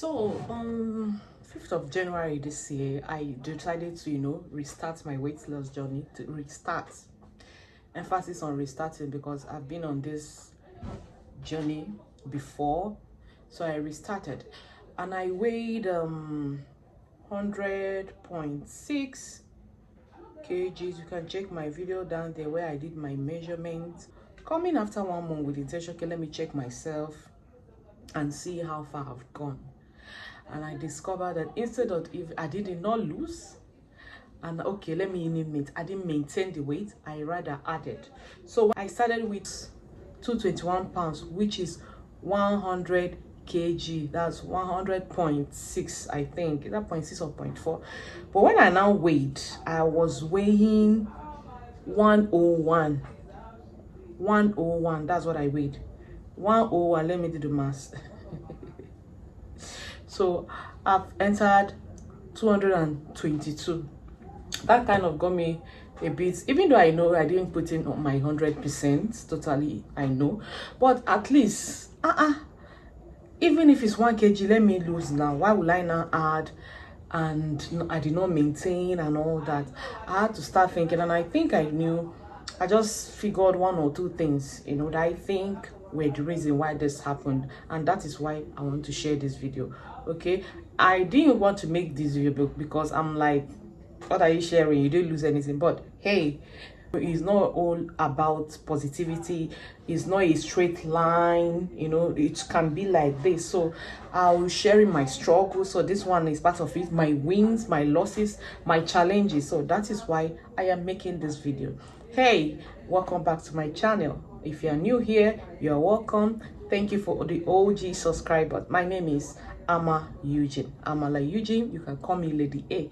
So on 5th of January this year, I decided to, restart my weight loss journey. To restart, emphasis on restarting, because I've been on this journey before. So I restarted and I weighed 100.6 kgs. You can check my video down there where I did my measurements. Coming after 1 month with intention, okay, let me check myself and see how far I've gone. And I discovered that instead of, if I did not lose, and okay, let me name it, I didn't maintain the weight, I rather added. So I started with 221 pounds, which is 100 kg. That's 100.6, I think. Is that 0.6 or 0.4? But when I now weighed, I was weighing 101. 101, that's what I weighed. 101, let me do the math. So I've entered 222. That kind of got me a bit, even though I know I didn't put in my 100% totally, I know, but at least even if it's 1 kg, let me lose now. Why will I now add? And I did not maintain and all that. I had to start thinking, and I think I knew, I just figured 1 or 2 things, that I think were the reason why this happened, and that is why I want to share this video. Okay, I didn't want to make this video because I'm like, what are you sharing? You didn't lose anything. But hey, it's not all about positivity. It's not a straight line, it can be like this. So I'll sharing my struggles. So this one is part of it, my wins, my losses, my challenges. So that is why I am making this video. Hey, welcome back to my channel. If you are new here, you're welcome. Thank you for the OG subscribers. My name is Ama Eugene. Amala Eugene. You can call me Lady A.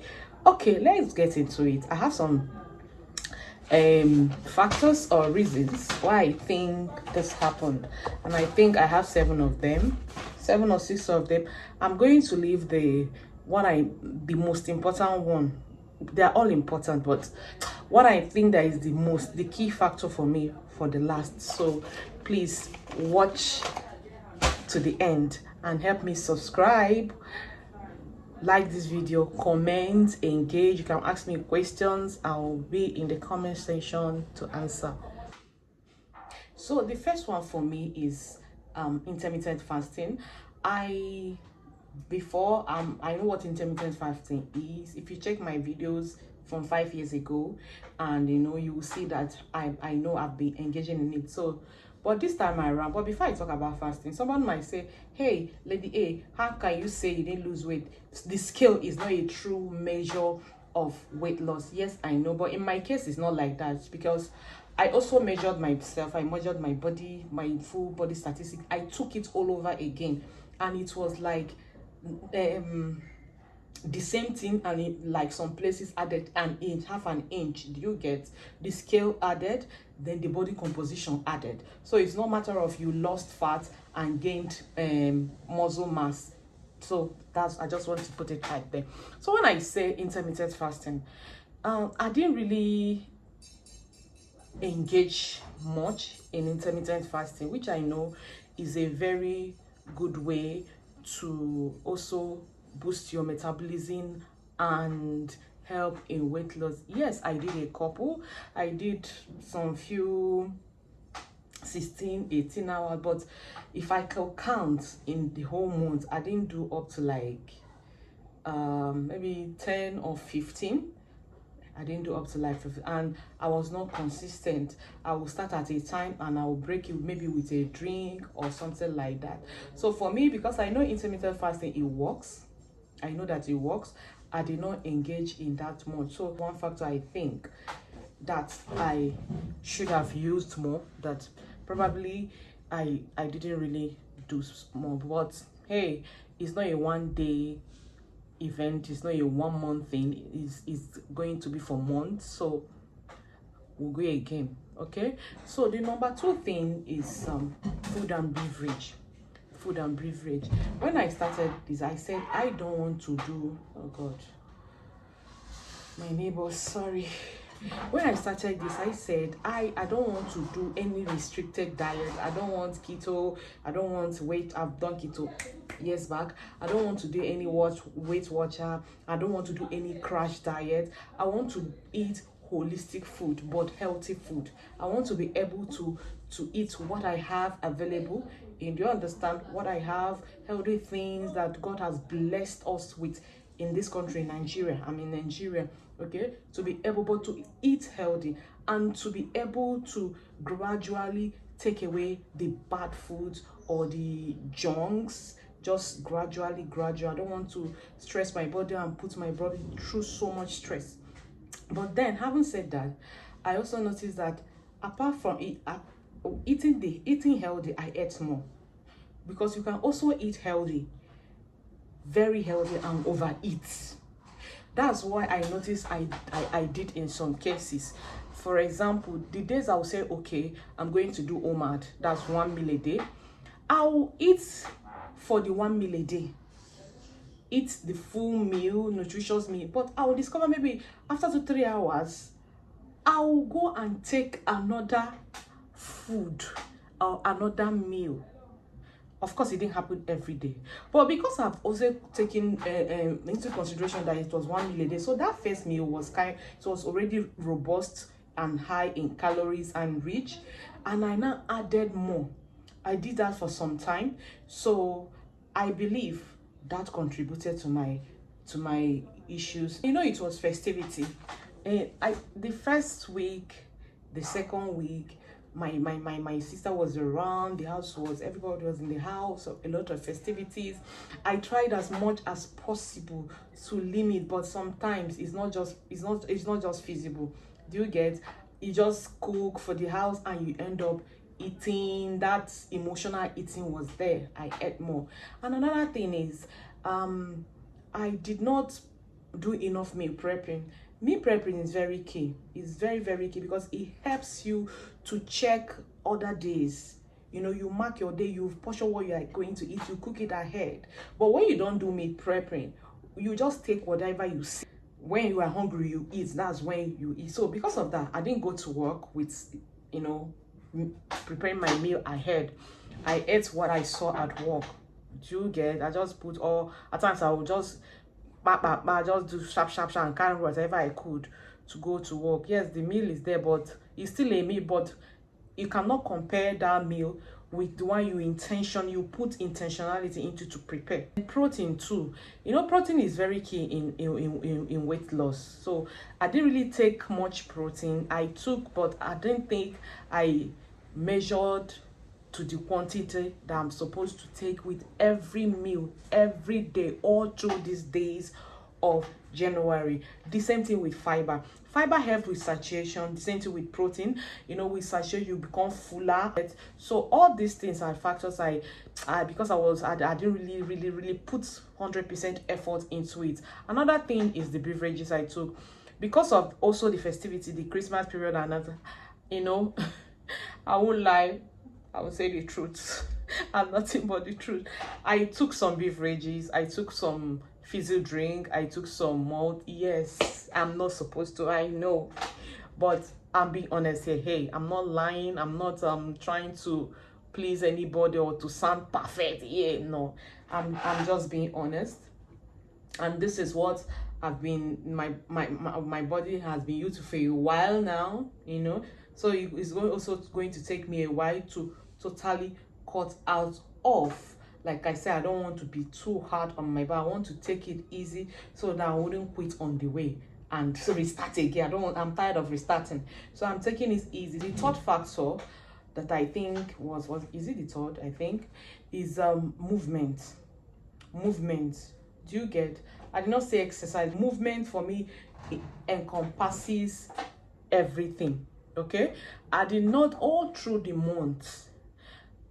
Okay, let's get into it. I have some factors or reasons why I think this happened, and I think I have 7 of them, 7 or 6 of them. I'm going to leave the most important one. They're all important, but what I think that is the key factor for me for the last. So please watch to the end and help me subscribe, like this video, comment, engage. You can ask me questions. I'll be in the comment section to answer. So the first one for me is intermittent fasting. I know what intermittent fasting is. If you check my videos from 5 years ago, and you will see that I know I've been engaging in it. So but this time around, but before I talk about fasting, someone might say, hey Lady A, how can you say you didn't lose weight? The scale is not a true measure of weight loss. Yes, I know, but in my case it's not like that, because I also measured myself. I measured my body, my full body statistics. I took it all over again, and it was like the same thing, and it, like some places added an inch, half an inch. Do you get? The scale added, then the body composition added. So it's no matter of you lost fat and gained muscle mass. So that's, I just want to put it right there. So when I say intermittent fasting, I didn't really engage much in intermittent fasting, which I know is a very good way to also boost your metabolism and help in weight loss. Yes, I did a couple. I did some few 16, 18 hours, but if I can count in the whole month, I didn't do up to like maybe 10 or 15. I didn't do up to like 50, and I was not consistent. I will start at a time and I will break it maybe with a drink or something like that. So for me, because I know intermittent fasting, it works, I know that it works, I did not engage in that much. So one factor I think that I should have used more, that probably I didn't really do more. But hey, it's not a 1 day event, it's not a 1 month thing, it's going to be for months. So we'll go again. Okay, so the number 2 thing is food and beverage. When I started this, I said I don't want to do, oh god, my neighbors, sorry. When I started this, I said I don't want to do any restricted diet. I don't want keto, I don't want weight. I've done keto. years back. I don't want to do any Weight Watcher. I don't want to do any crash diet. I want to eat holistic food, but healthy food. I want to be able to eat what I have available. And do you understand what I have? Healthy things that God has blessed us with in this country, Nigeria. I'm in Nigeria, okay? To be able to eat healthy and to be able to gradually take away the bad foods or the junks, just gradually. I don't want to stress my body and put my body through so much stress. But then, having said that, I also noticed that apart from eating healthy, I ate more, because you can also eat healthy, very healthy, and overeat. That's why I noticed I did in some cases. For example, the days I'll say, okay, I'm going to do OMAD, that's 1 meal a day. I'll eat for the 1 meal a day, eat the full meal, nutritious meal, but I will discover maybe after 2 3 hours I will go and take another food or another meal. Of course, it didn't happen every day, but because I've also taken into consideration that it was 1 meal a day, so that first meal was it was already robust and high in calories and rich, and I now added more. I did that for some time, so I believe that contributed to my issues. You know, it was festivity. The first week, the second week, my sister was around, the house was, everybody was in the house, so a lot of festivities. I tried as much as possible to limit, but sometimes it's not just feasible. Do you get? You just cook for the house and you end up eating. That emotional eating was there. I ate more. And another thing is, I did not do enough meal prepping. Meal prepping is very key. It's very, very key, because it helps you to check other days. You know, you mark your day, you portion what you are going to eat, you cook it ahead. But when you don't do meal prepping, you just take whatever you see. When you are hungry, you eat. That's when you eat. So because of that, I didn't go to work with, you know, preparing my meal ahead. I ate what I saw at work. Do you get? I just put all, at times I would just just do sharp and carry whatever I could to go to work. Yes, the meal is there, but it's still a meal, but you cannot compare that meal with the one you put intentionality into to prepare. And protein too. You know, protein is very key in weight loss. So I didn't really take much protein. I took, but I didn't think I measured to the quantity that I'm supposed to take with every meal, every day, all through these days of January. The same thing with fiber. Fiber helps with satiation. The same thing with protein. You know, with satiation you become fuller. So all these things are factors I because I didn't really put 100% effort into it. Another thing is the beverages I took, because of also the festivity, the Christmas period, and other, you know, I won't lie, I will say the truth and nothing but the truth. I took some beverages, I took some fizzy drink, I took some malt. Yes, I'm not supposed to, I know, but I'm being honest here. Hey, I'm not lying. I'm not trying to please anybody or to sound perfect. Yeah, no, I'm just being honest. And this is what I've been, my body has been used to for a while now, you know. So it's also going to take me a while to totally cut out of. Like I said, I don't want to be too hard on my body. I want to take it easy so that I wouldn't quit on the way and so restart again. I'm tired of restarting. So I'm taking it easy. The third factor that I think is it the third? I think is movement. Movement. Do you get? I did not say exercise. Movement for me, it encompasses everything. Okay, I did not all through the month.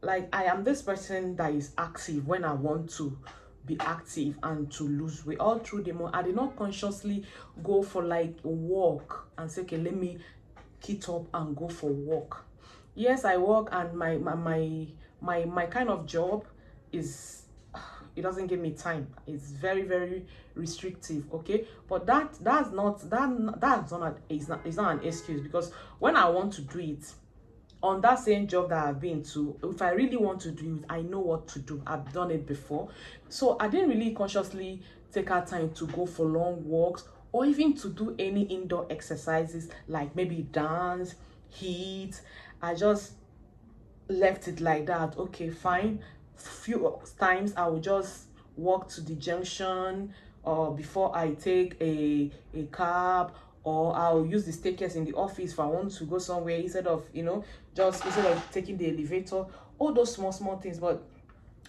Like, I am this person that is active when I want to be active and to lose weight. All through the month, I did not consciously go for like a walk and say, okay, let me get up and go for a walk. Yes, I work, and my kind of job is, it doesn't give me time. It's very, very restrictive. Okay, but that's not an excuse, because when I want to do it on that same job that I've been to, if I really want to do it, I know what to do. I've done it before. So I didn't really consciously take out time to go for long walks or even to do any indoor exercises like maybe dance, heat. I just left it like that. Okay, fine. Few times I will just walk to the junction, or before I take a cab, or I'll use the staircase in the office if I want to go somewhere, instead of just instead of taking the elevator. All those small things. But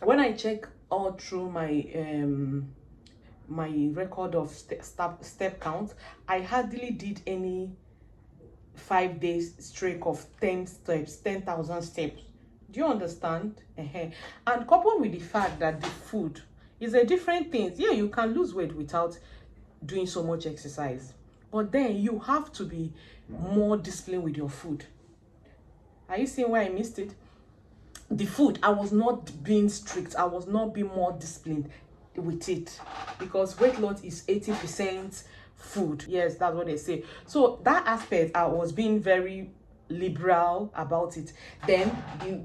when I check all through my record of step count, I hardly did any 5 days streak of 10,000 steps. Do you understand? And coupled with the fact that the food is a different thing. Yeah, you can lose weight without doing so much exercise, but then you have to be more disciplined with your food. Are you seeing why I missed it? The food, I was not being strict. I was not being more disciplined with it, because weight loss is 80% food. Yes, that's what they say. So that aspect, I was being very liberal about it. Then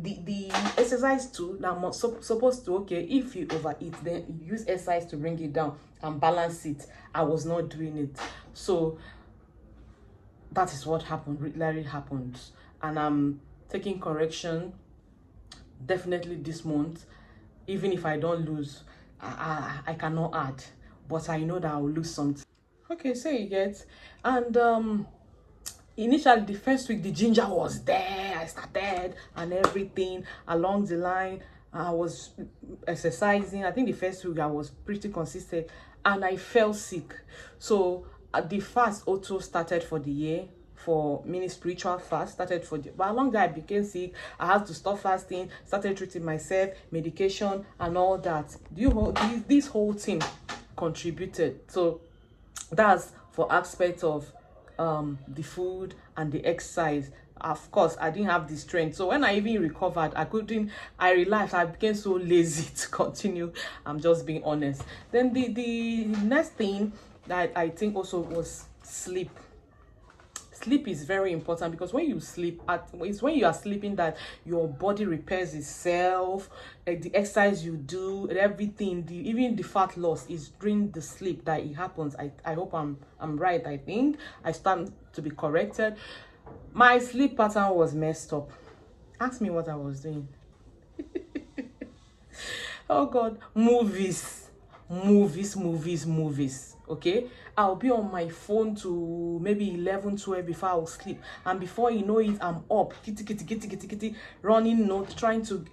the exercise too, now I'm supposed to, okay, if you overeat, then you use exercise to bring it down and balance it. I was not doing it. So that is what happened, really happened. And I'm taking correction definitely this month. Even if I don't lose, I cannot add, but I know that I will lose something. Okay, so you get. And initially the first week the ginger was there. I started and everything along the line. I was exercising. I think the first week I was pretty consistent, and I fell sick. So the fast also started for the year, for mini spiritual fast started for the, but along that I became sick. I had to stop fasting, started treating myself, medication and all that. This whole thing contributed. So that's for aspect of the food and the exercise. Of course, I didn't have the strength. So when I even recovered, I realized I became so lazy to continue. I'm just being honest. Then the next thing that I think also was sleep. Sleep is very important, because when you sleep, it's when you are sleeping that your body repairs itself. Like the exercise you do and everything, even the fat loss is during the sleep that it happens. I hope I'm right. I think I stand to be corrected. My sleep pattern was messed up. Ask me what I was doing. Oh God, movies. Okay, I'll be on my phone to maybe 11, 12 before I'll sleep, and before you know it, I'm up kitty running note, trying to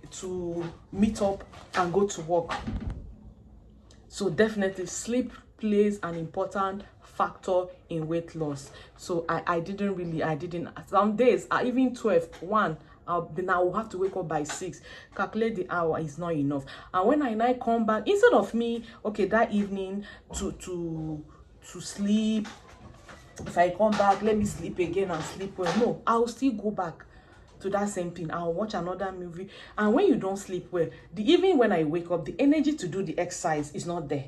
meet up and go to work. So definitely sleep plays an important factor in weight loss. So I didn't some days, even 12, 1, then I will have to wake up by 6. Calculate the hour, is not enough. And when I come back, instead of me, okay, that evening to sleep, if I come back, let me sleep again and sleep well. No, I'll still go back to that same thing. I'll watch another movie. And when you don't sleep well, even when I wake up, the energy to do the exercise is not there.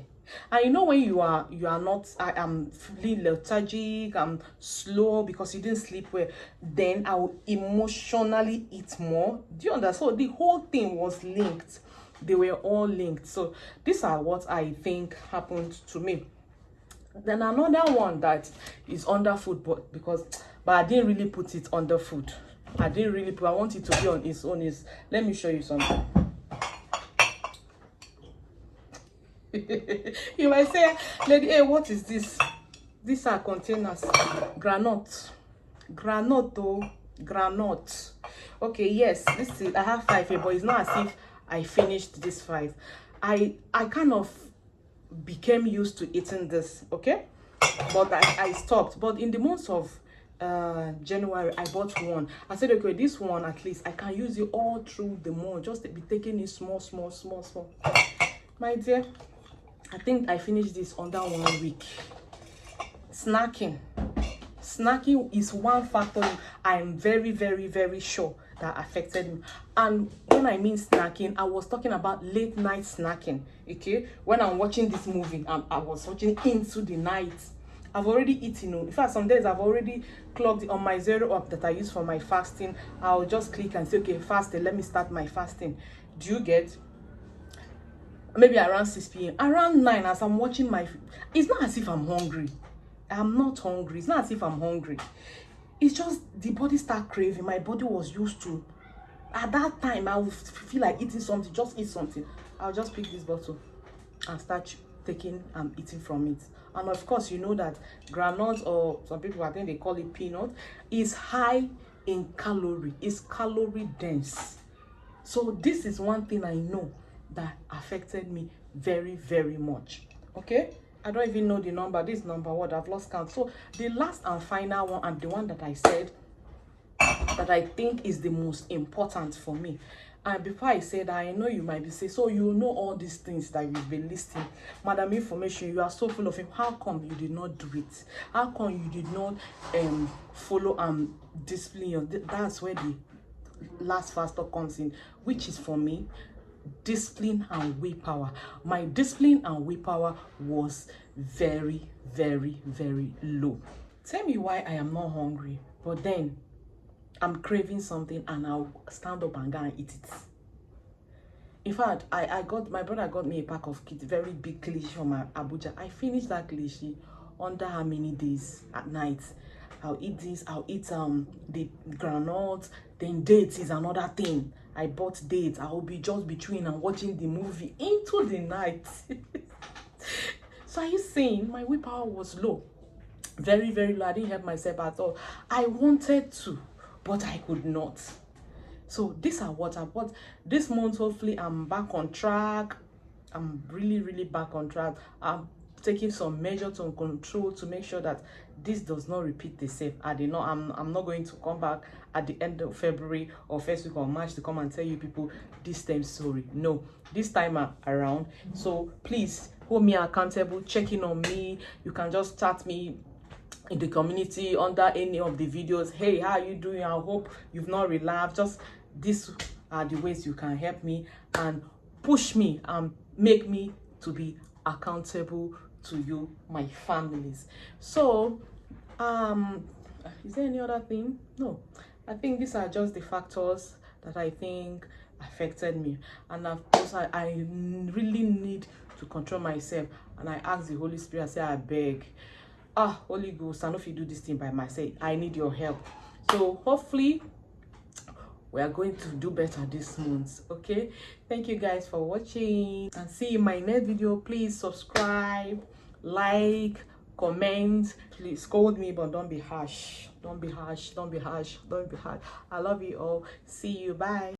And when you are not, I am feeling lethargic, I'm slow because you didn't sleep well, then I will emotionally eat more. Do you understand? So the whole thing was linked. They were all linked. So these are what I think happened to me. Then another one that is under food, but I didn't really put it under food. I want it to be on its own. Let me show you something. You might say, Lady A, what is this? These are containers. Granite. Okay, yes, this is, I have 5 here, but it's not as if I finished this 5. I kind of became used to eating this, okay? But I stopped. But in the month of January, I bought one. I said, okay, this one at least I can use it all through the month, just to be taking it small. My dear, I think I finished this under 1 week. Snacking is one factor I'm very sure that affected me. And when I mean snacking, I was talking about late night snacking. Okay, when I'm watching this movie, I was watching into the night. I've already eaten. In fact, some days I've already clocked on my 0 up that I use for my fasting. I'll just click and say, okay, fasting, let me start my fasting. Do you get? Maybe around 6 p.m. Around 9, as I'm watching my, it's not as if I'm hungry. I'm not hungry. It's not as if I'm hungry. It's just the body start craving. My body was used to. At that time, I would feel like eating something. Just eat something. I'll just pick this bottle and start taking and eating from it. And of course, you know that granules, or some people, I think they call it peanut, is high in calorie. It's calorie dense. So this is one thing I know that affected me very, very much. Okay, I don't even know the number. This number, what, I've lost count. So the last and final one, and the one that I said that I think is the most important for me. And before I say that, I know you might be saying, so you know all these things that we've been listing, Madam Information, you are so full of him. How come you did not do it? How come you did not follow and discipline your? That's where the last factor comes in, which is for me discipline and willpower. My discipline and willpower was very, very, very low. Tell me why I am not hungry, but then I'm craving something and I'll stand up and go and eat it. In fact, my brother got me a pack of very big cliche from Abuja. I finished that cliche under how many days at night. I'll eat this, I'll eat the granules, then dates is another thing. I bought dates. I will be just between and watching the movie into the night. So are you saying my willpower was low? Very, very low. I didn't help myself at all. I wanted to, but I could not. So these are what I bought this month. Hopefully I'm back on track. I'm really, really back on track. I'm taking some measures to control to make sure that this does not repeat itself. I'm not going to come back at the end of February or first week of March to come and tell you people this time story. No, this time around. So please hold me accountable, check in on me. You can just chat me in the community under any of the videos. Hey, how are you doing? I hope you've not relapsed. Just these are the ways you can help me and push me and make me to be accountable to you, my families. So is there any other thing? No, I think these are just the factors that I think affected me. And of course I really need to control myself, and I ask the Holy Spirit, I say, I beg, Holy Ghost, I know if you do this thing by myself, I need your help. So hopefully we are going to do better this month. Okay, thank you guys for watching, and see you in my next video. Please subscribe, like, comment. Please scold me, but don't be harsh. Don't be harsh. Don't be harsh. Don't be harsh. I love you all. See you. Bye.